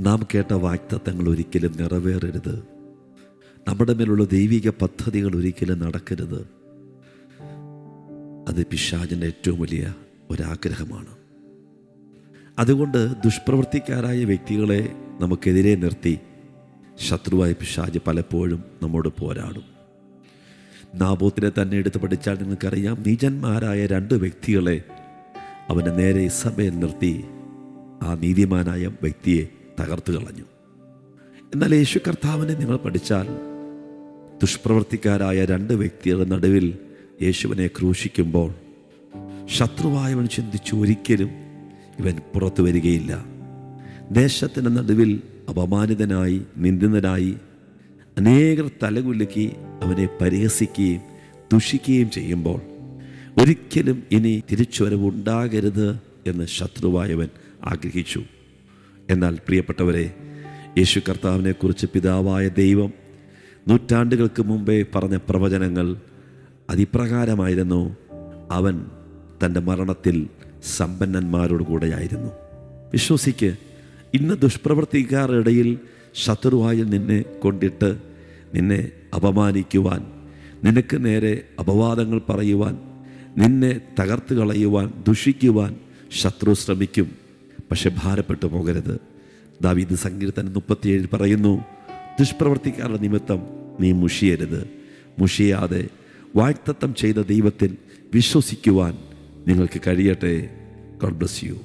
നാം കേട്ട വാഗ്ദത്തങ്ങൾ ഒരിക്കലും നിറവേറരുത്. നമ്മുടെ മേലുള്ള ദൈവിക പദ്ധതികൾ ഒരിക്കലും നടക്കരുത്. അത് പിശാചിൻ്റെ ഏറ്റവും വലിയ ഒരാഗ്രഹമാണ്. അതുകൊണ്ട് ദുഷ്പ്രവൃത്തിക്കാരായ വ്യക്തികളെ നമുക്കെതിരെ നിർത്തി ശത്രുവായ പിശാച് പലപ്പോഴും നമ്മോട് പോരാടും. നാബോത്തിനെ തന്നെ എടുത്ത് പഠിച്ചാൽ നിങ്ങൾക്കറിയാം, നീചന്മാരായ 2 വ്യക്തികളെ അവന് നേരെ ഇസബേൽ നിർത്തി ആ നീതിമാനായ വ്യക്തിയെ തകർത്തു കളഞ്ഞു. എന്നാൽ യേശു കർത്താവിനെ നിങ്ങൾ പഠിച്ചാൽ ദുഷ്പ്രവൃത്തിക്കാരായ 2 വ്യക്തികളുടെ നടുവിൽ യേശുവിനെ ക്രൂശിക്കുമ്പോൾ ശത്രുവായവൻ ചിന്തിച്ചു, ഒരിക്കലും ഇവൻ പുറത്തു വരികയില്ല. ദേശത്തിൻ്റെ നടുവിൽ അപമാനിതനായി നിന്ദിതനായി അനേകർ തലകുലുക്കി അവനെ പരിഹസിക്കുകയും ദുഷിക്കുകയും ചെയ്യുമ്പോൾ ഒരിക്കലും ഇനി തിരിച്ചുവരവുണ്ടാകരുത് എന്ന് ശത്രുവായവൻ ആഗ്രഹിച്ചു. എന്നാൽ പ്രിയപ്പെട്ടവരെ, യേശു കർത്താവിനെക്കുറിച്ച് പിതാവായ ദൈവം നൂറ്റാണ്ടുകൾക്ക് മുമ്പേ പറഞ്ഞ പ്രവചനങ്ങൾ അതിപ്രകാരമായിരുന്നു. അവൻ തൻ്റെ മരണത്തിൽ സമ്പന്നന്മാരോട് കൂടെയായിരുന്നു. വിശ്വസിക്ക്, ഇന്ന് ദുഷ്പ്രവർത്തിക്കാരുടെ ഇടയിൽ ശത്രുവായി നിന്നെ കൊണ്ടിട്ട് നിന്നെ അപമാനിക്കുവാൻ, നിനക്ക് നേരെ അപവാദങ്ങൾ പറയുവാൻ, നിന്നെ തകർത്ത് കളയുവാൻ, ദുഷിക്കുവാൻ ശത്രു ശ്രമിക്കും. പക്ഷെ ഭാരപ്പെട്ടു പോകരുത്. ദാവീദ് സങ്കീർത്തനം 37 പറയുന്നു, ദുഷ്പ്രവർത്തിക്കാരുടെ നിമിത്തം നീ മുഷിയരുത്. മുഷിയാതെ വാഗ്ദത്തം ചെയ്ത ദൈവത്തിൽ വിശ്വസിക്കുവാൻ നിങ്ങൾക്ക് കഴിയട്ടെ. God bless you.